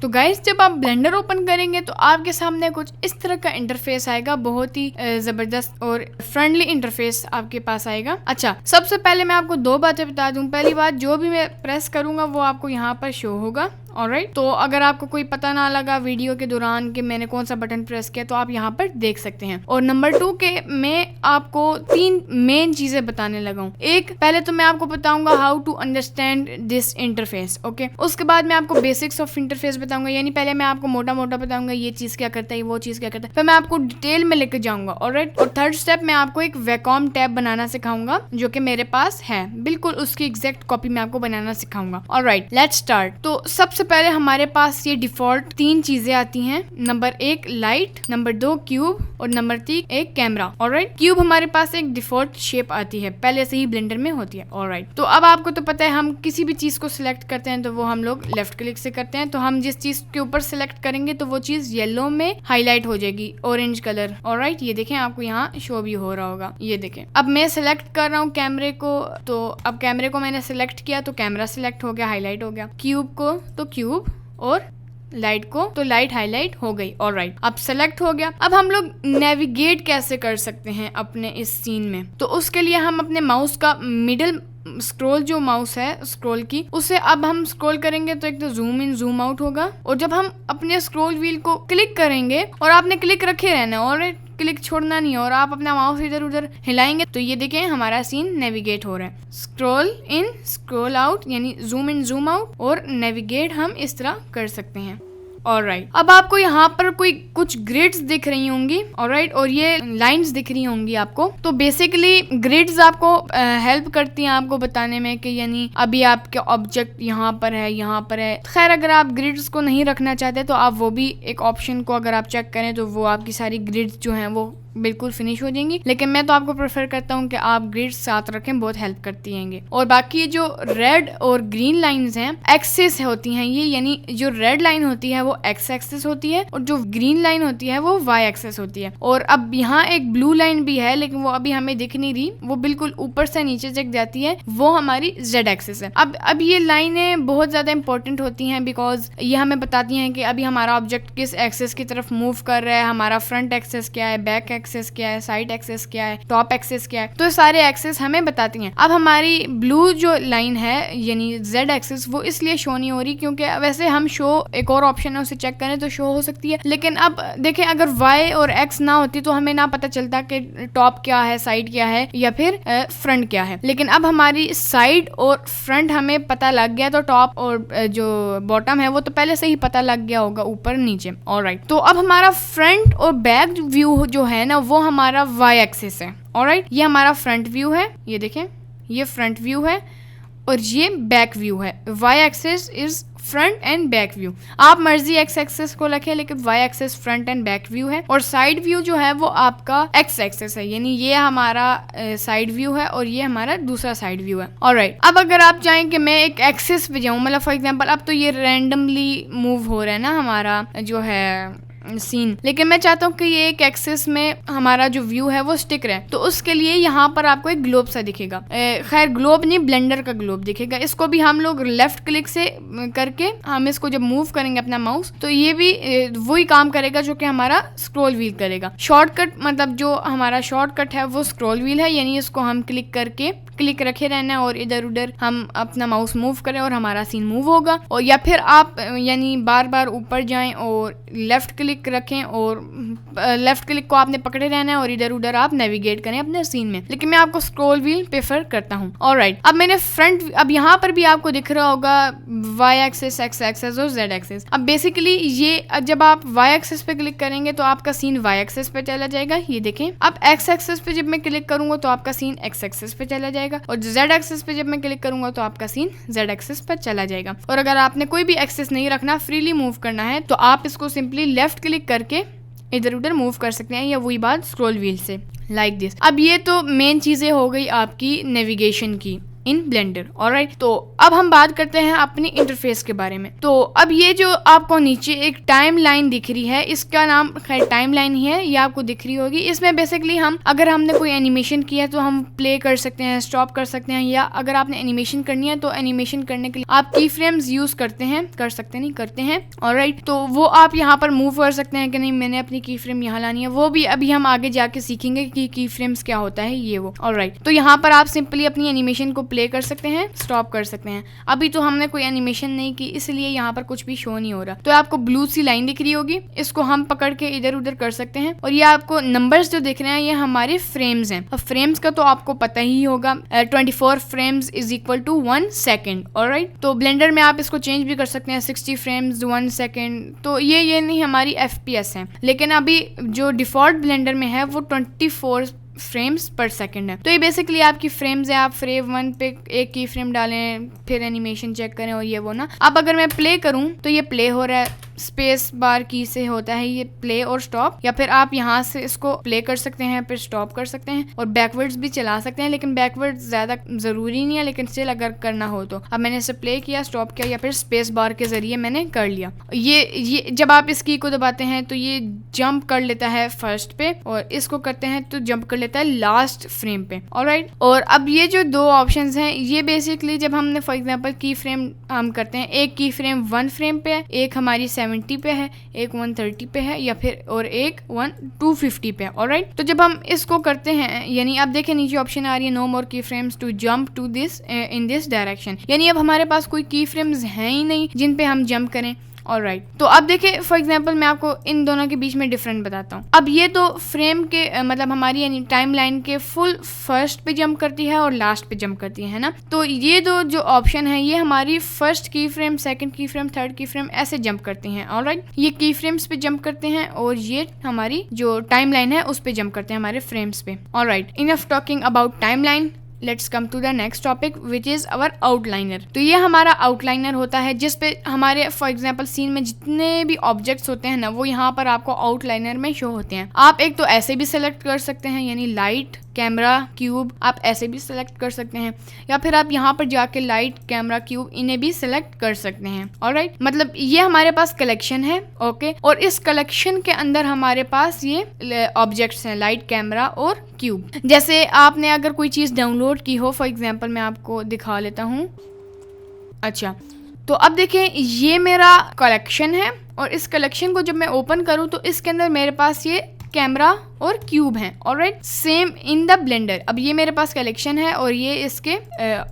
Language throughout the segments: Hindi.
तो गाइस जब आप ब्लेंडर ओपन करेंगे तो आपके सामने कुछ इस तरह का इंटरफेस आएगा, बहुत ही जबरदस्त और फ्रेंडली इंटरफेस आपके पास आएगा। अच्छा, सबसे पहले मैं आपको दो बातें बता दूं। पहली बात, जो भी मैं प्रेस करूंगा वो आपको यहाँ पर शो होगा। ऑलराइट, तो अगर आपको कोई पता ना लगा वीडियो के दौरान कि मैंने कौन सा बटन प्रेस किया तो आप यहाँ पर देख सकते हैं। और नंबर 2 के मैं आपको 3 मेन चीजें बताने लगा हूँ। एक, पहले तो मैं आपको बताऊंगा how to understand this interface, okay. उसके बाद मैं आपको बेसिक्स ऑफ इंटरफेस बताऊंगा, यानी पहले मैं आपको मोटा मोटा बताऊंगा ये चीज क्या करता है, वो चीज क्या करता है, फिर मैं आपको डिटेल में लेकर जाऊंगा। ऑलराइट, और थर्ड स्टेप मैं आपको एक वैकॉम टैब बनाना सिखाऊंगा जो कि मेरे पास है, बिल्कुल उसकी एग्जैक्ट कॉपी मैं आपको बनाना सिखाऊंगा। Alright, let's start. तो सबसे पहले हमारे पास ये डिफॉल्ट 3 चीजें आती हैं। नंबर 1 लाइट, नंबर 2 क्यूब और नंबर 3 एक कैमरा। ऑलराइट, क्यूब हमारे पास एक डिफॉल्ट शेप आती है, पहले से ही ब्लेंडर में होती है। ऑलराइट, तो अब आपको तो पता है हम किसी भी चीज को सिलेक्ट करते हैं तो वो हम लोग लेफ्ट क्लिक से करते हैं। तो हम जिस चीज के ऊपर सिलेक्ट करेंगे तो वो चीज येलो में हाईलाइट हो जाएगी, ऑरेंज कलर। ऑलराइट, ये देखें, आपको यहाँ शो भी हो रहा होगा, ये देखें। अब मैं सिलेक्ट कर रहा हूँ कैमरे को, तो अब कैमरे को मैंने सिलेक्ट किया तो कैमरा सिलेक्ट हो गया, हाईलाइट हो गया। क्यूब को तो क्यूब और लाइट को तो लाइट हाईलाइट हो गई। ऑलराइट, अब सेलेक्ट हो गया। अब हम लोग नेविगेट कैसे कर सकते हैं अपने इस सीन में, तो उसके लिए हम अपने माउस का मिडिल स्क्रॉल जो माउस है स्क्रॉल की, उसे अब हम स्क्रॉल करेंगे तो एक तो जूम इन जूम आउट होगा। और जब हम अपने स्क्रॉल व्हील को क्लिक करेंगे, और आपने क्लिक रखे रहना, और क्लिक छोड़ना नहीं है, और आप अपना माउस इधर उधर हिलाएंगे तो ये देखें हमारा सीन नेविगेट हो रहा है। स्क्रॉल इन स्क्रॉल आउट यानी जूम इन जूम आउट, और नेविगेट हम इस तरह कर सकते हैं। ऑलराइट, अब आपको यहाँ पर कोई कुछ ग्रिड्स दिख रही होंगी। ऑलराइट, और ये लाइंस दिख रही होंगी आपको। तो बेसिकली ग्रिड्स आपको हेल्प करती हैं आपको बताने में कि यानी अभी आपके ऑब्जेक्ट यहाँ पर है, यहाँ पर है। खैर, अगर आप ग्रिड्स को नहीं रखना चाहते तो आप वो भी एक ऑप्शन को अगर आप चेक करें तो वो आपकी सारी ग्रिड्स जो हैं वो बिल्कुल फिनिश हो जाएंगी। लेकिन मैं तो आपको प्रेफर करता हूँ कि आप ग्रिड्स साथ रखें, बहुत हेल्प करती हैं। और बाकी जो रेड और ग्रीन लाइंस हैं एक्सिस होती हैं ये, यानी जो रेड लाइन होती है वो एक्स एक्सिस होती है और जो ग्रीन लाइन होती है वो वाई एक्सिस होती है। और अब यहाँ एक ब्लू लाइन भी है लेकिन वो अभी हमें दिख नहीं रही, वो बिल्कुल ऊपर से नीचे तक जाती है, वो हमारी जेड एक्सिस है। अब ये लाइनें बहुत ज्यादा इंपॉर्टेंट होती हैं बिकॉज ये हमें बताती हैं कि अभी हमारा ऑब्जेक्ट किस एक्सिस की तरफ मूव कर रहा है, हमारा फ्रंट एक्सिस क्या है, बैक एक्सिस क्या है, साइड एक्सिस क्या है, टॉप एक्सिस क्या है। तो सारे एक्सिस हमें बताती हैं। अब हमारी ब्लू जो लाइन है यानी जेड एक्सिस, वो इसलिए शो नहीं हो रही क्योंकि वैसे हम शो एक और ऑप्शन है उसे चेक करें तो शो हो सकती है, लेकिन अब देखें अगर वाई और एक्स ना होती तो हमें ना पता चलता कि टॉप क्या है, साइड क्या है या फिर फ्रंट क्या है। लेकिन अब हमारी साइड और फ्रंट हमें पता लग गया, तो टॉप और जो बॉटम है वो तो पहले से ही पता लग गया होगा, ऊपर नीचे। ऑलराइट, तो अब हमारा फ्रंट और बैक व्यू जो है ना वो हमारा वाई एक्सिस है। ऑलराइट, ये हमारा फ्रंट व्यू है, ये देखें ये फ्रंट व्यू है और ये बैक व्यू है। Y axis is front and back view. आप मर्जी एक्स एक्सिस को रखें लेकिन y axis front and back view है। और साइड व्यू जो है वो आपका एक्स एक्सिस है, यानी ये हमारा साइड व्यू है और ये हमारा दूसरा साइड व्यू है। ऑलराइट, अब अगर आप चाहें कि मैं एक एक्सिस पे जाऊं, मतलब फॉर एग्जांपल अब तो ये रैंडमली मूव हो रहा है ना हमारा जो है सीन, लेकिन मैं चाहता हूँ कि ये एक एक्सिस में हमारा जो व्यू है वो स्टिक रहे, तो उसके लिए यहाँ पर आपको एक ग्लोब सा दिखेगा। खैर ग्लोब नहीं, ब्लेंडर का ग्लोब दिखेगा। इसको भी हम लोग लेफ्ट क्लिक से करके हम इसको जब मूव करेंगे अपना माउस तो ये भी वही काम करेगा जो कि हमारा स्क्रॉल व्हील करेगा। शॉर्टकट मतलब जो हमारा शॉर्टकट है वो स्क्रॉल व्हील है, यानी इसको हम क्लिक करके क्लिक रखे रहना और इधर उधर हम अपना माउस मूव करें और हमारा सीन मूव होगा। और या फिर आप यानी बार बार ऊपर जाएं और लेफ्ट क्लिक रखें और लेफ्ट क्लिक को आपने पकड़े रहना है और इधर उधर आप नेविगेट करें अपने सीन में, लेकिन मैं आपको स्क्रॉल व्हील प्रेफर करता हूँ। ऑलराइट, अब मैंने फ्रंट, अब यहाँ पर भी आपको दिख रहा होगा वाई एक्सिस, एक्स एक्सिस और जेड एक्सिस। अब बेसिकली ये जब आप वाई एक्सिस पे क्लिक करेंगे तो आपका सीन वाई एक्सिस पे चला जाएगा, ये देखें। अब एक्स एक्सिस पे जब मैं क्लिक करूंगा तो आपका सीन एक्स एक्सिस पे चला जाएगा, और जेड एक्सिस पे जब मैं क्लिक करूंगा तो आपका सीन जेड एक्सिस पे चला जाएगा। और अगर आपने कोई भी एक्सिस नहीं रखना, फ्रीली मूव करना है, तो आप इसको सिंपली लेफ्ट क्लिक करके इधर उधर मूव कर सकते हैं, या वही बात स्क्रॉल व्हील से लाइक दिस। अब ये तो मेन चीजें हो गई आपकी नेविगेशन की। In Blender. ऑलराइट, तो अब हम बात करते हैं अपनी इंटरफेस के बारे में। तो अब ये जो आपको नीचे एक टाइम लाइन दिख रही है, इसका नाम खैर टाइम लाइन ही है, ये आपको दिख रही होगी। इसमें बेसिकली हम अगर हमने कोई एनिमेशन किया है तो हम प्ले कर सकते हैं, स्टॉप कर सकते हैं, या अगर आपने एनिमेशन करनी है तो एनिमेशन करने के लिए आप की फ्रेम्स यूज करते हैं, कर सकते नहीं करते हैं। ऑलराइट, तो वो आप यहाँ पर मूव कर सकते हैं कि नहीं मैंने अपनी की फ्रेम यहाँ लानी है, वो भी अभी हम आगे जाके सीखेंगे कि की फ्रेम्स क्या होता है ये वो। ऑलराइट, तो यहाँ पर आप सिंपली अपनी एनिमेशन को प्ले कर सकते हैं, स्टॉप कर सकते हैं। अभी तो हमने कोई एनिमेशन नहीं की इसलिए यहाँ पर कुछ भी शो नहीं हो रहा। तो आपको ब्लू सी लाइन दिख रही होगी, इसको हम पकड़ के इधर उधर कर सकते हैं। और ये आपको नंबर्स जो दिख रहे हैं ये हमारे फ्रेम्स हैं। अब फ्रेम्स का तो आपको पता ही होगा, 24 frames is equal to 1 second. Alright, तो ब्लेंडर में आप इसको चेंज भी कर सकते हैं, 60 फ्रेम्स 1 सेकेंड। तो ये नहीं हमारी FPS है, लेकिन अभी जो डिफॉल्ट ब्लेंडर में है वो 24 फ्रेम्स पर सेकंड है। तो ये बेसिकली आपकी फ्रेम्स है। आप फ्रेम 1 पे एक की फ्रेम डालें, फिर एनिमेशन चेक करें और ये वो ना। अब अगर मैं प्ले करूं तो ये प्ले हो रहा है, स्पेस बार की से होता है ये प्ले और स्टॉप, या फिर आप यहाँ से इसको प्ले कर सकते हैं फिर स्टॉप कर सकते हैं और बैकवर्ड्स भी चला सकते हैं, लेकिन बैकवर्ड्स ज्यादा जरूरी नहीं है, लेकिन स्टिल अगर करना हो तो। अब मैंने इसे प्ले किया, स्टॉप किया या फिर स्पेस बार के जरिए मैंने कर लिया। ये जब आप इस की को दबाते हैं तो ये जंप कर लेता है फर्स्ट पे, और इसको करते हैं तो जंप कर लेता है लास्ट फ्रेम पे। ऑलराइट, और अब ये जो दो ऑप्शंस हैं ये बेसिकली जब हमने फॉर एग्जांपल की फ्रेम हम करते हैं, एक की फ्रेम 1 फ्रेम पे है, एक हमारी 70 पे है, एक 130 पे है, या फिर और एक 250 पे है। ऑलराइट, तो जब हम इसको करते हैं, यानी आप देखें नीचे ऑप्शन आ रही है no more key frames to jump to this in this direction, यानी अब हमारे पास कोई की फ्रेम्स हैं ही नहीं जिन पे हम जंप करें। ऑलराइट, तो अब देखिए फॉर एग्जांपल मैं आपको इन दोनों के बीच में डिफरेंट बताता हूँ। अब ये तो फ्रेम के मतलब हमारी यानी टाइम लाइन के फुल फर्स्ट पे जंप करती है और लास्ट पे जंप करती है ना। तो ये दो जो ऑप्शन है ये हमारी फर्स्ट की फ्रेम, सेकंड की फ्रेम, थर्ड की फ्रेम ऐसे जंप करती हैं। ऑलराइट, ये की फ्रेम्स पे जंप करते हैं और ये हमारी जो टाइम लाइन है उस पे जंप करते हैं, हमारे फ्रेम्स पे। Alright, enough talking about time line, let's come to the next topic which is our outliner. तो ये हमारा आउटलाइनर होता है जिसपे हमारे फॉर एग्जांपल सीन में जितने भी ऑब्जेक्ट्स होते हैं ना वो यहाँ पर आपको आउटलाइनर में शो होते हैं। आप एक तो ऐसे भी सेलेक्ट कर सकते हैं, यानी लाइट, कैमरा, क्यूब, आप ऐसे भी सिलेक्ट कर सकते हैं, या फिर आप यहाँ पर जाके लाइट, कैमरा, क्यूब इन्हें भी सिलेक्ट कर सकते हैं। ऑलराइट, मतलब ये हमारे पास कलेक्शन है। ओके, और इस कलेक्शन के अंदर हमारे पास ये ऑब्जेक्ट्स हैं, लाइट, कैमरा और क्यूब। जैसे आपने अगर कोई चीज़ डाउनलोड की हो, फॉर एग्जांपल मैं आपको दिखा लेता हूँ। अच्छा, तो अब देखें ये मेरा कलेक्शन है, और इस कलेक्शन को जब मैं ओपन करूँ तो इसके अंदर मेरे पास ये कैमरा और क्यूब हैं। Alright, same in the blender. अब ये मेरे पास कलेक्शन है और ये इसके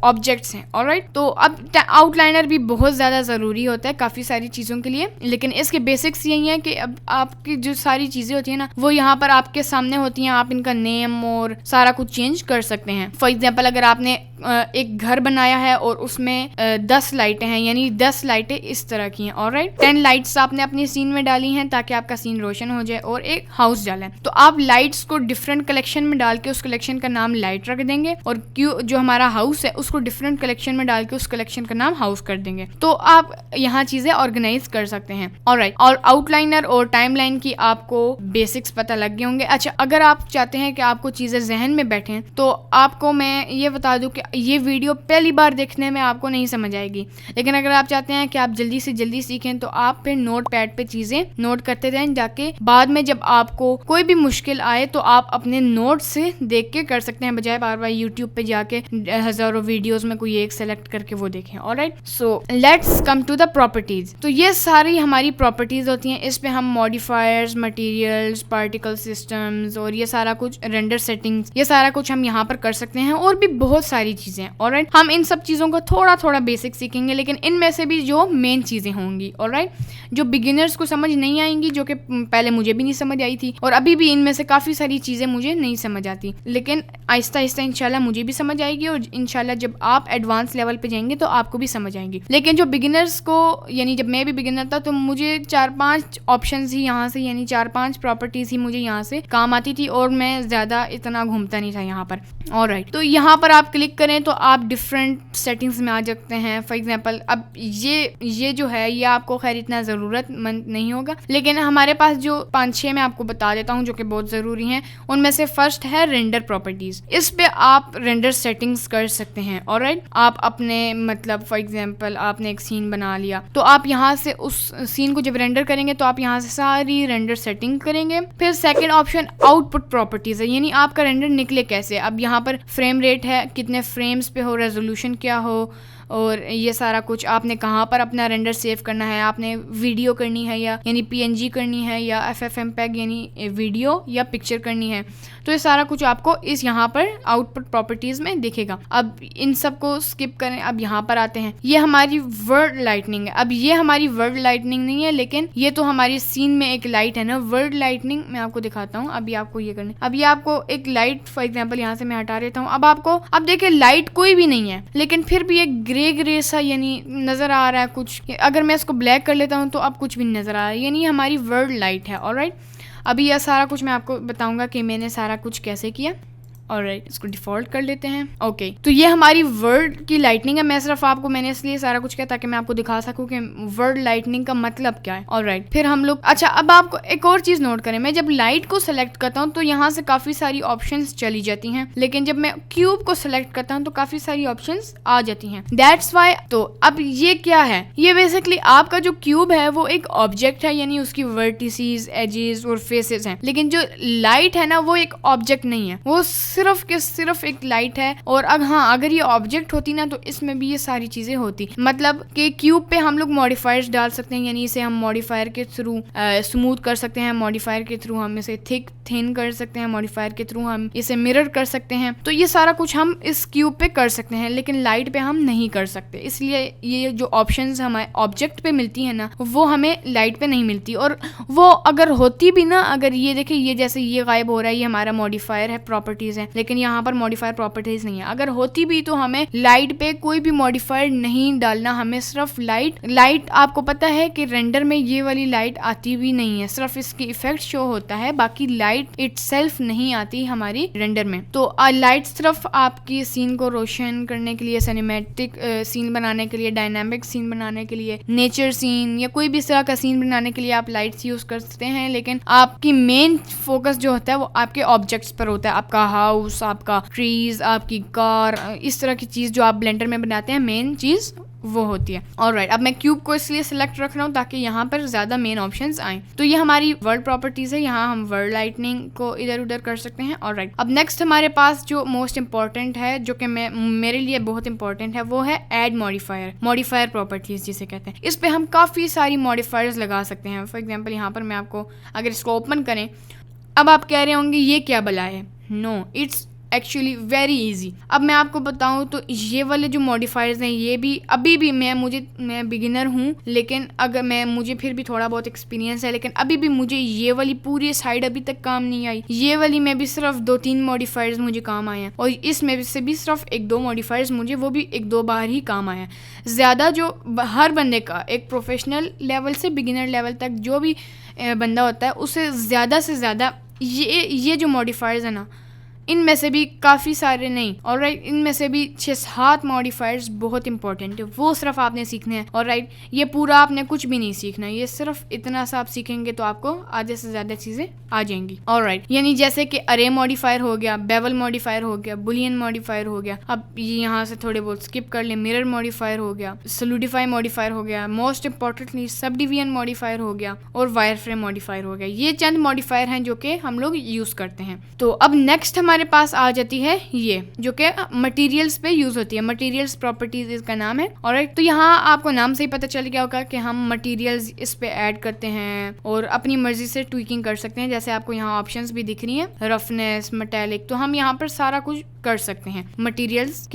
ऑब्जेक्ट्स हैं। ऑलराइट, तो अब आउटलाइनर भी बहुत ज़्यादा ज़रूरी होता है काफ़ी सारी चीज़ों के लिए, लेकिन इसके बेसिक्स यही है कि अब आपकी जो सारी चीज़ें होती हैं ना वो यहाँ पर आपके सामने होती हैं। आप इनका नेम और सारा कुछ चेंज कर सकते हैं। फॉर एग्जाम्पल अगर आपने एक घर बनाया है और उसमें 10 लाइटें हैं, यानी 10 लाइटें इस तरह की हैं। ऑलराइट, 10 लाइट्स आपने अपने सीन में डाली हैं ताकि आपका सीन रोशन हो जाए, और एक हाउस डाला है। तो आप लाइट्स को डिफरेंट कलेक्शन में डाल के उस कलेक्शन का नाम लाइट रख देंगे, और क्यों जो हमारा हाउस है उसको डिफरेंट कलेक्शन में डाल के उस कलेक्शन का नाम हाउस कर देंगे। तो आप यहाँ चीजें ऑर्गेनाइज कर सकते हैं। ऑलराइट, और आउटलाइनर और टाइमलाइन की आपको बेसिक्स पता लग गए होंगे। अच्छा, अगर आप चाहते हैं कि आपको चीजें जहन में बैठें तो आपको मैं ये बता दूं कि ये वीडियो पहली बार देखने में आपको नहीं समझ आएगी, लेकिन अगर आप चाहते हैं कि आप जल्दी से जल्दी सीखें तो आप फिर नोट पैड पे चीजें नोट करते रहें, जाके बाद में जब आपको कोई भी मुश्किल आए तो आप अपने नोट से देख के कर सकते हैं, बजाय बार बार यूट्यूब पे जाके हजारों वीडियोस में कोई एक सेलेक्ट करके वो देखें। Alright, so let's come to the properties. तो ये सारी हमारी प्रॉपर्टीज होती हैं। इस पे हम मॉडिफायर्स, मटेरियल्स, पार्टिकल सिस्टम्स और ये सारा कुछ, रेंडर सेटिंग्स, ये सारा कुछ हम यहाँ पर कर सकते हैं, और भी बहुत सारी चीजें। ऑलराइट, हम इन सब चीजों को थोड़ा थोड़ा बेसिक सीखेंगे, लेकिन इनमें से भी जो मेन चीजें होंगी, ऑलराइट, जो बिगिनर्स को समझ नहीं आएंगी, जो कि पहले मुझे भी नहीं समझ आई थी, और अभी भी इनमें से काफी सारी चीजें मुझे नहीं समझ आती, लेकिन आहिस्ता आहिस्ता इंशाल्लाह मुझे भी समझ आएगी, और इंशाल्लाह जब आप एडवांस लेवल पे जाएंगे तो आपको भी समझ आएंगी। लेकिन जो बिगिनर्स को, यानी जब मैं भी बिगिनर था तो मुझे 4-5 ऑप्शंस ही यहाँ से, यानी 4-5 प्रॉपर्टीज ही मुझे यहाँ से काम आती थी, और मैं ज्यादा इतना घूमता नहीं था यहाँ पर। ऑलराइट, तो यहाँ पर आप क्लिक करें तो आप डिफरेंट सेटिंग्स में आ सकते हैं। फॉर एग्जांपल अब ये जो है ये आपको खैर इतना ज़रूरतमंद नहीं होगा, लेकिन हमारे पास जो 5-6 मैं आपको बता देता हूँ जो कि बहुत बहुत ज़रूरी हैं। उनमें से फर्स्ट है रेंडर प्रॉपर्टीज़। इस पे आप रेंडर सेटिंग्स कर सकते हैं। ऑलराइट, आप अपने मतलब फॉर एग्जांपल आपने एक सीन बना लिया, तो आप यहाँ से उस सीन को जब रेंडर करेंगे तो आप यहाँ से सारी रेंडर सेटिंग करेंगे। फिर सेकंड ऑप्शन आउटपुट प्रॉपर्टीज़ है, यानी आपका रेंडर निकले कैसे। अब यहाँ पर फ्रेम रेट है, कितने फ्रेम्स पे हो, रेजोल्यूशन क्या हो, और ये सारा कुछ आपने कहाँ पर अपना रेंडर सेव करना है, आपने वीडियो करनी है या यानी पीएनजी करनी है या FFmpeg यानी वीडियो या पिक्चर करनी है, तो ये सारा कुछ आपको इस यहाँ पर आउटपुट प्रॉपर्टीज में दिखेगा। अब इन सब को स्किप करें, अब यहाँ पर आते हैं। ये हमारी वर्ड लाइटनिंग है। अब ये हमारी वर्ड लाइटनिंग नहीं है, लेकिन ये तो हमारी सीन में एक लाइट है ना। वर्ड लाइटनिंग मैं आपको दिखाता हूँ। अभी आपको ये करना है, अभी आपको एक लाइट फॉर एग्जाम्पल यहाँ से मैं हटा देता हूँ। अब आपको अब देखिए लाइट कोई भी नहीं है, लेकिन फिर भी एक ग्रे सा यानी नजर आ रहा है कुछ। अगर मैं इसको ब्लैक कर लेता हूँ तो अब कुछ भी नहीं नजर आ रहा है, यानी हमारी वर्ड लाइट है। ऑलराइट, अभी यह सारा कुछ मैं आपको बताऊंगा कि मैंने सारा कुछ कैसे किया। ऑलराइट, इसको डिफॉल्ट कर लेते हैं। ओके, तो ये हमारी वर्ड की लाइटनिंग है। मैं सिर्फ आपको मैंने इसलिए सारा कुछ किया ताकि मैं आपको दिखा सकूं कि वर्ड लाइटनिंग का मतलब क्या है। ऑलराइट, फिर हम लोग अच्छा, अब आपको एक और चीज नोट करें। मैं जब लाइट को सिलेक्ट करता हूँ तो यहाँ से काफी सारी ऑप्शंस चली जाती हैं, लेकिन जब मैं क्यूब को सिलेक्ट करता हूँ तो काफी सारी ऑप्शंस आ जाती हैं। That's why. तो अब ये क्या है, ये बेसिकली आपका जो क्यूब है वो एक ऑब्जेक्ट है, यानी उसकी वर्टिसेस, एजेस और फेसेस हैं। लेकिन जो लाइट है ना वो एक ऑब्जेक्ट नहीं है, वो सिर्फ एक लाइट है। और अब हाँ, अगर ये ऑब्जेक्ट होती ना तो इसमें भी ये सारी चीजें होती। मतलब कि क्यूब पे हम लोग मॉडिफायर्स डाल सकते हैं, यानी इसे हम मॉडिफायर के थ्रू स्मूथ कर सकते हैं, मॉडिफायर के थ्रू हम इसे थिक थिन कर सकते हैं, मॉडिफायर के थ्रू हम इसे मिरर कर सकते हैं। तो ये सारा कुछ हम इस क्यूब पे कर सकते हैं, लेकिन लाइट पे हम नहीं कर सकते। इसलिए ये जो ऑप्शंस हमारे ऑब्जेक्ट पे मिलती है ना वो हमें लाइट पे नहीं मिलती। और वो अगर होती भी ना, अगर ये देखिए ये जैसे ये गायब हो रहा है, ये हमारा मॉडिफायर है, प्रॉपर्टीज है, लेकिन यहाँ पर मॉडिफायर प्रॉपर्टीज नहीं है। अगर होती भी तो हमें लाइट पे कोई भी मॉडिफायर नहीं डालना, हमें सिर्फ लाइट आपको पता है कि रेंडर में ये वाली लाइट आती भी नहीं है, सिर्फ इसकी इफेक्ट शो होता है, बाकी लाइट इटसेल्फ नहीं आती हमारी रेंडर में। तो लाइट सिर्फ आपकी सीन को रोशन करने के लिए, सिनेमैटिक सीन बनाने के लिए, डायनामिक सीन बनाने के लिए, नेचर सीन या कोई भी इस तरह का सीन बनाने के लिए आप लाइट्स यूज कर सकते हैं। लेकिन आपकी मेन फोकस जो होता है वो आपके ऑब्जेक्ट्स पर होता है। आपका हाउस, आपका ट्रीज, आपकी कार, इस तरह की चीज जो आप ब्लेंडर में बनाते हैं, मेन चीज वो होती है। ऑलराइट, अब मैं क्यूब को इसलिए सिलेक्ट रख रहा हूँ ताकि यहाँ पर ज्यादा मेन ऑप्शंस आए। तो ये हमारी वर्ड प्रॉपर्टीज है, यहाँ हम वर्ड लाइटनिंग को इधर उधर कर सकते हैं। ऑलराइट, अब नेक्स्ट हमारे पास जो मोस्ट इंपॉर्टेंट है, जो कि मेरे लिए बहुत इंपॉर्टेंट है, वो है ऐड मॉडिफायर प्रॉपर्टीज जिसे कहते हैं। इस पे हम काफी सारी मॉडिफायर्स लगा सकते हैं। फॉर एग्जाम्पल यहाँ पर मैं आपको अगर इसको ओपन करें, अब आप कह रहे होंगे ये क्या भला है। No, it's actually very easy. अब मैं आपको बताऊं तो ये वाले जो मॉडिफायर्स हैं ये भी अभी भी मैं बिगिनर हूँ, लेकिन अगर मुझे फिर भी थोड़ा बहुत एक्सपीरियंस है, लेकिन अभी भी मुझे ये वाली पूरी साइड अभी तक काम नहीं आई। ये वाली में भी सिर्फ 2-3 मॉडिफायर्स मुझे काम आए हैं, और इसमें से भी सिर्फ 1-2 मॉडिफायर्स मुझे वो भी 1-2 बार ही काम आए हैं। ज़्यादा जो हर बंदे का एक प्रोफेशनल लेवल से बिगिनर लेवल तक जो भी बंदा होता है उसे ज़्यादा से ज़्यादा ये जो मॉडिफायर्स है ना, इनमें से भी काफ़ी सारे नहीं, ऑलराइट, इनमें से भी 6-7 मॉडिफायर्स बहुत इंपॉर्टेंट है, वो सिर्फ आपने सीखने हैं। ऑलराइट, ये पूरा आपने कुछ भी नहीं सीखना, ये सिर्फ इतना सा आप सीखेंगे तो आपको आधे से ज़्यादा चीज़ें आ जाएंगी। ऑलराइट, यानी जैसे कि अरे मॉडिफायर हो गया, बेवल मॉडिफायर हो गया, बुलियन मॉडिफायर हो गया। अब यहाँ से थोड़े बहुत स्किप कर ले, मिरर मॉडिफायर हो गया, सोलिडिफाई मॉडिफायर हो गया, most importantly sub division modifier हो गया, और वायर फ्रेम मॉडिफायर हो गया। ये चंद मॉडिफायर हैं जो कि हम लोग यूज़ करते हैं। तो अब नेक्स्ट हमारे पास आ जाती है ये जो कि मटेरियल्स पे यूज होती है, मटेरियल्स प्रॉपर्टीज इसका नाम है। ऑलराइट, तो यहाँ आपको नाम से ही पता चल गया होगा कि हम मटेरियल्स इस पे ऐड करते हैं और अपनी मर्जी से ट्विकिंग कर सकते हैं। जैसे आपको यहाँ ऑप्शंस भी दिख रही हैं, रफनेस, मेटेलिक, तो हम यहाँ पर सारा कुछ कर सकते हैं। मटेरियल्स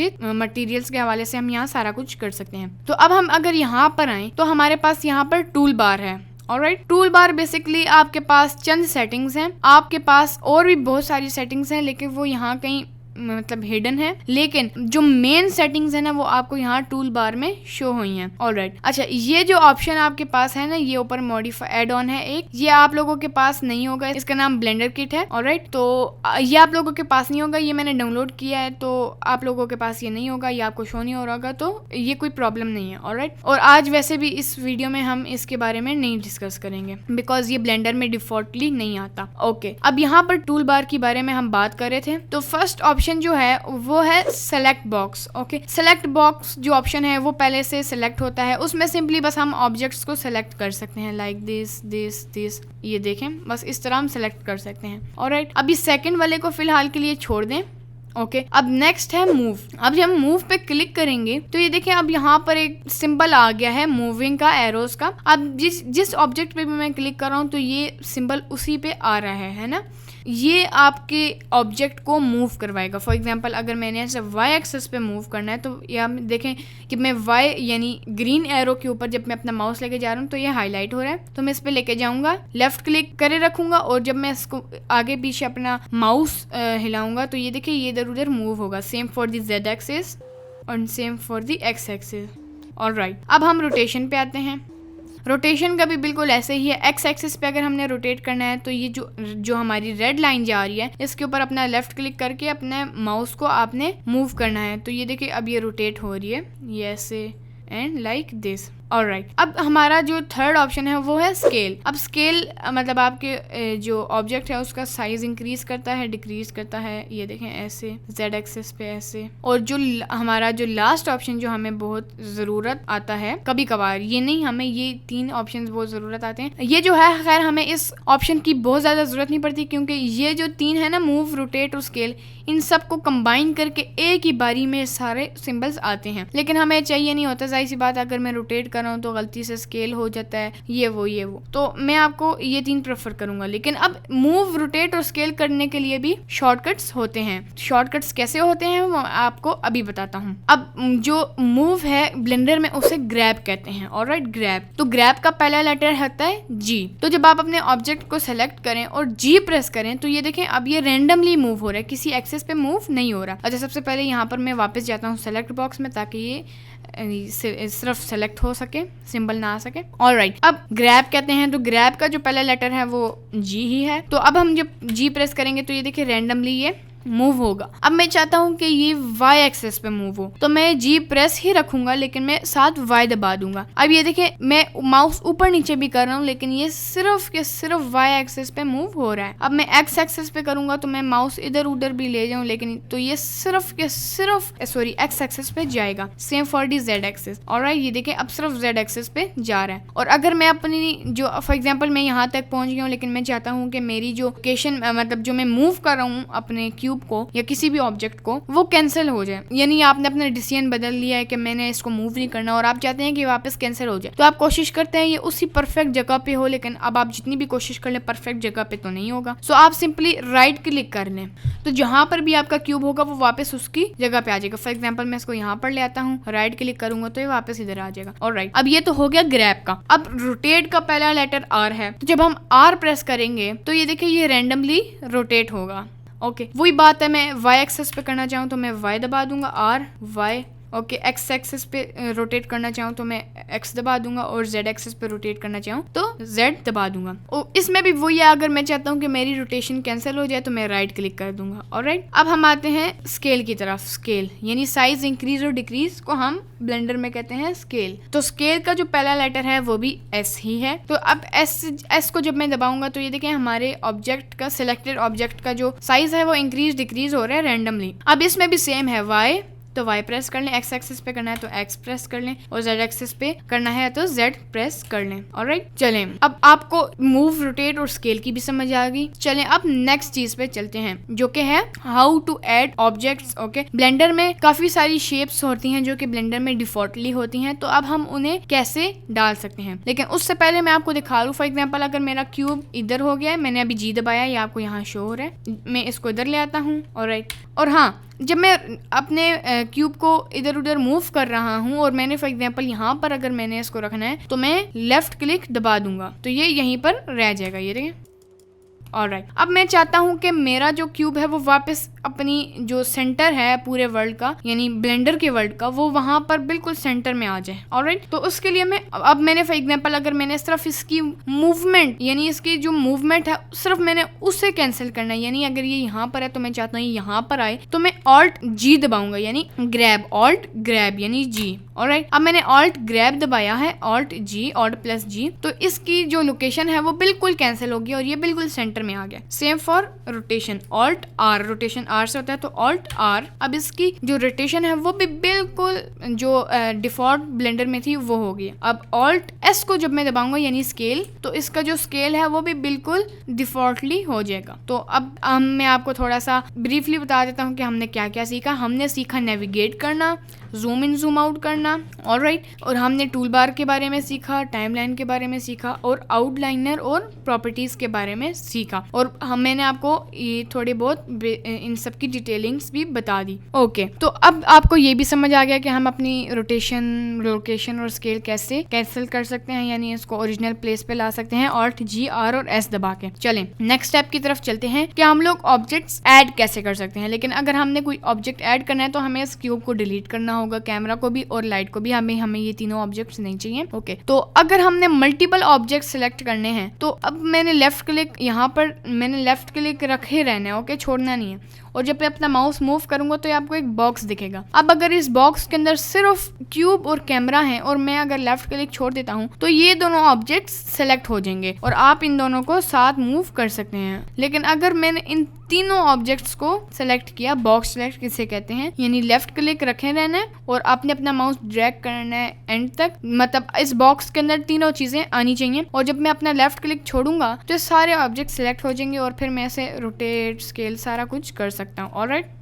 के हवाले से हम यहाँ सारा कुछ कर सकते हैं। तो अब हम अगर यहाँ पर आए तो हमारे पास यहाँ पर टूल बार है। ऑलराइट, टूल बार बेसिकली आपके पास चंद सेटिंग्स हैं, आपके पास और भी बहुत सारी सेटिंग्स हैं, लेकिन वो यहाँ कहीं मतलब हिडन है, लेकिन जो मेन सेटिंग्स है ना वो आपको यहाँ टूल बार में शो हुई हैं। ऑलराइट, अच्छा ये जो ऑप्शन आपके पास है ना, ये ऊपर मॉडिफाई एड ऑन है एक, ये आप लोगों के पास नहीं होगा, इसका नाम ब्लेंडर किट है। ऑलराइट, तो ये आप लोगों के पास नहीं होगा, ये मैंने डाउनलोड किया है, तो आप लोगों के पास ये नहीं होगा, ये आपको शो नहीं हो रहा होगा, तो ये कोई प्रॉब्लम नहीं है। ऑलराइट, और आज वैसे भी इस वीडियो में हम इसके बारे में नहीं डिस्कस करेंगे बिकॉज ये ब्लेंडर में डिफॉल्टली नहीं आता। ओके, अब यहाँ पर टूल बार के बारे में हम बात कर रहे थे, तो फर्स्ट ऑप्शन जो है वो है select box. Okay, select box जो ऑप्शन है वो पहले से सेलेक्ट होता है, उसमें सिंपली बस हम ऑब्जेक्ट्स को सेलेक्ट कर सकते हैं, लाइक दिस दिस दिस, ये देखें बस इस तरह हम सेलेक्ट कर सकते हैं। ऑलराइट, अभी सेकंड वाले को फिलहाल के लिए छोड़ दें। ओके, अब नेक्स्ट है मूव। अब जब हम मूव पे क्लिक करेंगे तो ये देखें अब यहाँ पर एक सिंबल आ गया है मूविंग का, एरोस का। अब जिस ऑब्जेक्ट पे भी मैं क्लिक कर रहा हूँ तो ये सिंबल उसी पे आ रहा है ना, ये आपके ऑब्जेक्ट को मूव करवाएगा। फॉर एग्जांपल अगर मैंने ऐसे वाई एक्सेस पे मूव करना है तो यहाँ देखें कि मैं वाई यानी ग्रीन एरो के ऊपर जब मैं अपना माउस लेके जा रहा हूँ तो ये हाईलाइट हो रहा है, तो मैं इस पे लेके जाऊंगा, लेफ्ट क्लिक करे रखूंगा और जब मैं इसको आगे पीछे अपना माउस हिलाऊंगा तो ये देखिए ये इधर उधर मूव होगा। Same for the Z axis और same for the X axis. Alright, अब हम रोटेशन पे आते हैं। रोटेशन का भी बिल्कुल ऐसे ही है। एक्स एक्सिस पे अगर हमने रोटेट करना है तो ये जो हमारी रेड लाइन जा रही है इसके ऊपर अपना लेफ्ट क्लिक करके अपने माउस को आपने मूव करना है, तो ये देखिए अब ये रोटेट हो रही है, ये ऐसे एंड लाइक दिस। ऑलराइट, अब हमारा जो थर्ड ऑप्शन है वो है स्केल। अब स्केल मतलब आपके जो ऑब्जेक्ट है उसका साइज इंक्रीज करता है, डिक्रीज करता है, ये देखें ऐसे जेड एक्सिस पे ऐसे। और जो हमारा जो लास्ट ऑप्शन जो हमें बहुत जरूरत आता है कभी कभार, ये नहीं हमें ये तीन ऑप्शन बहुत जरूरत आते हैं, ये जो है खैर हमें इस ऑप्शन की बहुत ज्यादा जरूरत नहीं पड़ती क्योंकि ये जो तीन है ना, मूव, रोटेट और स्केल, इन सबको कंबाइन करके एक ही बारी में सारे सिंबल्स आते हैं। लेकिन हमें चाहिए नहीं होता, जाहिर सी बात अगर मैं रोटेट कर रहा हूँ तो गलती से स्केल हो जाता है, ये वो तो मैं आपको ये तीन प्रेफर करूंगा। लेकिन अब मूव, रोटेट और स्केल करने के लिए भी शॉर्टकट्स होते हैं। शॉर्टकट्स कैसे होते हैं वो आपको अभी बताता हूँ। अब जो मूव है ब्लेंडर में उसे ग्रैब कहते हैं। ऑलराइट, ग्रैब, तो ग्रैब का पहला लेटर होता है जी। तो जब आप अपने ऑब्जेक्ट को सेलेक्ट करें और जी प्रेस करें तो ये देखें अब ये रैंडमली मूव हो रहा है, किसी एक्सेस पे मूव नहीं हो रहा। अच्छा, सबसे पहले यहाँ पर मैं वापस जाता हूँ सेलेक्ट बॉक्स में ताकि ये सिर्फ सेलेक्ट हो सके, सिंबल ना आ सके। ऑलराइट, अब ग्रैब कहते हैं, तो ग्रैब का जो पहला लेटर है वो जी ही है। तो अब हम जब जी प्रेस करेंगे तो ये देखिए रैंडमली ये मूव होगा। अब मैं चाहता हूँ कि ये वाई एक्सेस पे मूव हो तो मैं जी प्रेस ही रखूंगा लेकिन मैं साथ वाई दबा दूंगा। अब ये देखिए मैं माउस ऊपर नीचे भी कर रहा हूँ लेकिन ये सिर्फ के सिर्फ वाई एक्सेस पे मूव हो रहा है। अब मैं एक्स एक्सेस पे करूंगा तो मैं माउस इधर उधर भी ले जाऊं लेकिन तो ये सिर्फ के सिर्फ एक्स एक्सेस पे जाएगा। Same for the z axis. Alright, ये देखिए अब सिर्फ जेड एक्सेस पे जा रहा है। और अगर मैं अपनी जो फॉर एग्जाम्पल मैं यहाँ तक पहुंच गया हूँ लेकिन मैं चाहता हूँ कि मेरी जो लोकेशन मतलब जो मैं मूव कर रहा हूँ अपने क्यूब को या किसी भी ऑब्जेक्ट को वो कैंसिल हो जाए, यानी आपने अपना डिसीजन बदल लिया है कि मैंने इसको मूव नहीं करना और आप चाहते हैं कि वापस कैंसिल हो जाए, तो आप कोशिश करते हैं ये उसी परफेक्ट जगह पे हो, लेकिन अब आप जितनी भी कोशिश कर ले परफेक्ट जगह पे तो नहीं होगा। सो आप सिंपली राइट क्लिक कर लें तो जहां पर भी आपका क्यूब होगा वो वापस उसकी जगह पे आ जाएगा। फॉर एग्जाम्पल मैं इसको यहाँ पर ले आता हूँ, राइट क्लिक करूंगा तो ये वापस इधर आ जाएगा। ऑलराइट, अब ये तो हो गया ग्रैब का। अब रोटेट का पहला लेटर आर है, तो जब हम आर प्रेस करेंगे तो ये देखिए ये रैंडमली रोटेट होगा। ओके, वही बात है, मैं वाई एक्सेस पे करना चाहूँ तो मैं वाई दबा दूंगा, r y. Okay, x axis पे रोटेट करना चाहूँ तो मैं एक्स दबा दूंगा और जेड एक्सेस पे रोटेट करना चाहूँ तो जेड दबा दूंगा। और इसमें भी वही है, अगर मैं चाहता हूँ कि मेरी रोटेशन कैंसिल हो जाए तो मैं राइट क्लिक कर दूंगा। ऑलराइट, अब हम आते हैं स्केल की तरफ। स्केल यानी साइज इंक्रीज और डिक्रीज को हम ब्लेंडर में कहते हैं स्केल। तो स्केल का जो पहला लेटर है वो भी एस ही है। तो अब एस को जब मैं दबाऊंगा तो ये देखें हमारे ऑब्जेक्ट का, सिलेक्टेड ऑब्जेक्ट का जो साइज है वो इंक्रीज डिक्रीज हो रहा है रैंडमली। अब इसमें भी सेम है, वाई तो वाई प्रेस कर लें, एक्स एक्सिस पे करना है तो एक्स प्रेस कर लें और जेड एक्सिस पे करना है तो जेड प्रेस कर लें। ऑलराइट, चलें, अब आपको मूव, रोटेट और स्केल की भी समझ आ गई। चलें अब नेक्स्ट चीज पे चलते हैं जो कि है how to add objects. Okay, Blender में काफी सारी शेप्स होती हैं जो कि ब्लेंडर में डिफॉल्टली होती हैं, तो अब हम उन्हें कैसे डाल सकते हैं। लेकिन उससे पहले मैं आपको दिखा दूं, फॉर एग्जाम्पल अगर मेरा क्यूब इधर हो गया है, मैंने अभी जी दबाया, ये आपको यहाँ शो हो रहा है, मैं इसको इधर ले आता हूँ। ऑलराइट, और हाँ, जब मैं अपने क्यूब को इधर उधर मूव कर रहा हूँ और मैंने फॉर एग्जांपल यहाँ पर अगर मैंने इसको रखना है तो मैं लेफ्ट क्लिक दबा दूंगा तो ये यहीं पर रह जाएगा, ये देखिए। ऑलराइट, अब मैं चाहता हूँ कि मेरा जो क्यूब है वो वापस अपनी जो सेंटर है पूरे वर्ल्ड का, यानी ब्लेंडर के वर्ल्ड का, वो वहां पर बिल्कुल सेंटर में आ जाए। ऑलराइट, तो उसके लिए मैं अब मैंने फॉर एग्जांपल अगर मैंने सिर्फ इसकी मूवमेंट, यानी इसकी जो मूवमेंट है सिर्फ मैंने उसे कैंसिल करना है, यानी अगर ये यहाँ पर है तो मैं चाहता हूँ यहाँ पर आए, तो मैं ऑल्ट जी दबाऊंगा, यानी ग्रैब, ऑल्ट ग्रैब यानी जी। ऑलराइट, अब मैंने ऑल्ट ग्रैब दबाया है, ऑल्ट जी, ऑल्ट प्लस जी, तो इसकी जो लोकेशन है वो बिल्कुल कैंसिल होगी और ये बिल्कुल सेंटर में आ गया। Same for rotation, alt r, rotation r से होता है तो ऑल्ट आर, अब इसकी जो रोटेशन है वो भी बिल्कुल जो डिफॉल्ट ब्लेंडर में थी वो होगी। अब ऑल्ट एस को जब मैं दबाऊंगा यानी स्केल, तो इसका जो स्केल है वो भी बिल्कुल डिफॉल्टली हो जाएगा। तो अब मैं आपको थोड़ा सा ब्रीफली बता देता हूँ कि हमने क्या क्या सीखा। हमने सीखा नेविगेट करना, जूम इन जूम आउट करना, ऑलराइट, और हमने टूल बार के बारे में सीखा, टाइमलाइन के बारे में सीखा और आउटलाइनर और प्रॉपर्टीज के बारे में सीखा, और मैंने आपको ये थोड़ी बहुत इन सब की डिटेलिंग्स भी बता दी। ओके, तो अब आपको ये भी समझ आ गया कि हम अपनी रोटेशन, लोकेशन और स्केल कैसे कैंसिल कर सकते हैं, यानी इसको ओरिजिनल प्लेस पे ला सकते हैं ऑल्ट जी, आर और एस दबा के। चलें नेक्स्ट स्टेप की तरफ चलते हैं कि हम लोग ऑब्जेक्ट्स ऐड कैसे कर सकते हैं। लेकिन अगर हमने कोई ऑब्जेक्ट ऐड करना है तो हमें इस क्यूब को डिलीट करना होगा, कैमरा को भी और लाइट को भी। हमें ये तीनों ऑब्जेक्ट्स नहीं चाहिए। ओके, तो अगर हमने मल्टीपल ऑब्जेक्ट सिलेक्ट करने हैं तो अब मैंने लेफ्ट क्लिक, यहाँ पर मैंने लेफ्ट क्लिक रखे रहना है, ओके, छोड़ना नहीं है, और जब मैं अपना माउस मूव करूंगा तो आपको एक बॉक्स दिखेगा। अब अगर इस बॉक्स के अंदर सिर्फ क्यूब और कैमरा है और मैं अगर लेफ्ट क्लिक छोड़ देता हूं तो ये दोनों ऑब्जेक्ट्स सेलेक्ट हो जाएंगे और आप इन दोनों को साथ मूव कर सकते हैं। लेकिन अगर मैंने इन तीनों ऑब्जेक्ट्स को सेलेक्ट किया, बॉक्स सेलेक्ट किसे कहते हैं, यानी लेफ्ट क्लिक रखे रहना है और आपने अपना माउस ड्रैग करना है एंड तक, मतलब इस बॉक्स के अंदर तीनों चीजें आनी चाहिए, और जब मैं अपना लेफ्ट क्लिक छोड़ूंगा तो सारे ऑब्जेक्ट सिलेक्ट हो जाएंगे और फिर मैं ऐसे रोटेट, स्केल सारा कुछ कर सकता हूँ। ऑलराइट,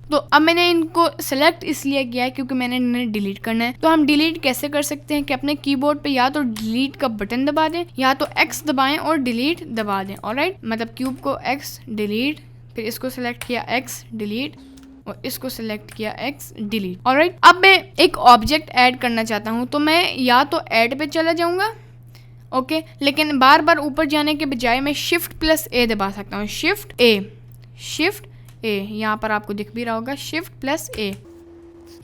तो अब मैंने इनको सेलेक्ट इसलिए किया है क्योंकि मैंने इन्हें डिलीट करना है। तो हम डिलीट कैसे कर सकते हैं कि अपने कीबोर्ड पे या तो डिलीट का बटन दबा दें या तो एक्स दबाएं और डिलीट दबा दें। ऑलराइट, मतलब क्यूब को एक्स डिलीट, फिर इसको सेलेक्ट किया एक्स डिलीट और इसको सेलेक्ट किया एक्स डिलीट। ऑलराइट, अब मैं एक ऑब्जेक्ट ऐड करना चाहता हूँ तो मैं या तो ऐड पे चला जाऊंगा, ओके, लेकिन बार बार ऊपर जाने के बजाय मैं शिफ्ट प्लस ए दबा सकता हूँ, शिफ्ट ए, यहाँ पर आपको दिख भी रहा होगा, शिफ्ट प्लस ए।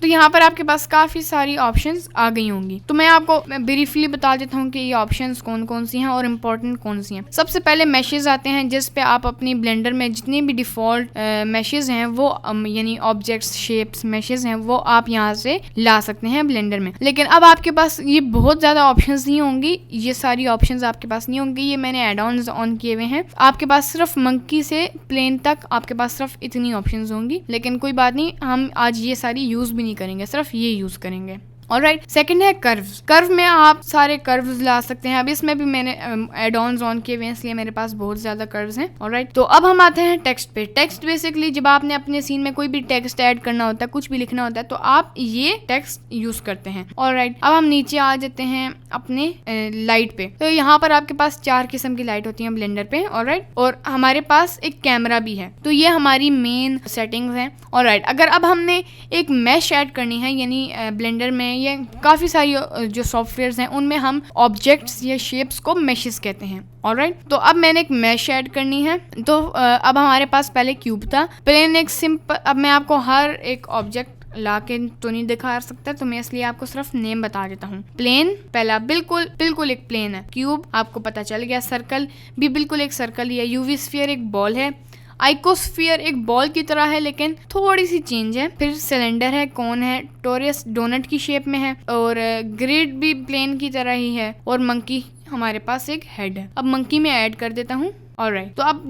तो यहाँ पर आपके पास काफ़ी सारी ऑप्शंस आ गई होंगी। तो मैं आपको ब्रीफली बता देता हूँ कि ये ऑप्शंस कौन कौन सी हैं और इम्पोर्टेंट कौन सी हैं। सबसे पहले मैशेस आते हैं, जिस पे आप अपनी ब्लेंडर में जितनी भी डिफ़ॉल्ट मैशेस हैं वो यानी ऑब्जेक्ट्स, शेप्स, मैशेस हैं वो आप यहाँ से ला सकते हैं ब्लेंडर में। लेकिन अब आपके पास ये बहुत ज़्यादा ऑप्शंस नहीं होंगी, ये सारी ऑप्शंस आपके पास नहीं होंगी, ये मैंने एड ऑन्स ऑन किए हुए हैं। आपके पास सिर्फ मंकी से प्लेन तक आपके पास सिर्फ इतनी ऑप्शंस होंगी, लेकिन कोई बात नहीं, हम आज ये सारी यूज़ भी नहीं करेंगे, सिर्फ ये यूज करेंगे। ऑलराइट, सेकंड है कर्व्स। कर्व में आप सारे कर्व्स ला सकते हैं। अब इसमें भी मैंने एड ऑन्स ऑन किए हुए हैं, इसलिए मेरे पास बहुत ज्यादा कर्व्स हैं। ऑलराइट, तो अब हम आते हैं टेक्स्ट पे। टेक्स्ट बेसिकली जब आपने अपने सीन में कोई भी टेक्स्ट ऐड करना होता है, कुछ भी लिखना होता है, तो आप ये टेक्स्ट यूज करते हैं। ऑलराइट, अब हम नीचे आ जाते हैं अपने लाइट पे। तो यहाँ पर आपके पास 4 किस्म की लाइट होती है ब्लेंडर पे। ऑलराइट, और हमारे पास एक कैमरा भी है। तो ये हमारी मेन सेटिंग्स हैं। ऑलराइट, अगर अब हमने एक मैश ऐड करनी है, यानी ब्लेंडर में ये काफ़ी सारी जो सॉफ्टवेयर्स हैं उनमें हम ऑब्जेक्ट्स या शेप्स को मैशेस कहते हैं। ऑलराइट, तो अब मैंने एक मैश ऐड करनी है। तो अब हमारे पास पहले क्यूब था, प्लेन एक सिंपल, अब मैं आपको हर एक ऑब्जेक्ट ला के तो नहीं दिखा सकता, तो मैं इसलिए आपको सिर्फ नेम बता देता हूँ। प्लेन पहला बिल्कुल एक प्लेन है। क्यूब आपको पता चल गया। सर्कल भी बिल्कुल एक सर्कल ही है। यूवी स्फीयर एक बॉल है। आइकोस्फीयर एक बॉल की तरह है लेकिन थोड़ी सी चेंज है। फिर सिलेंडर है, कोन है, टोरियस डोनट की शेप में है, और ग्रिड भी प्लेन की तरह ही है, और मंकी हमारे पास एक हेड है। अब मंकी में ऐड कर देता हूँ। ऑलराइट, तो अब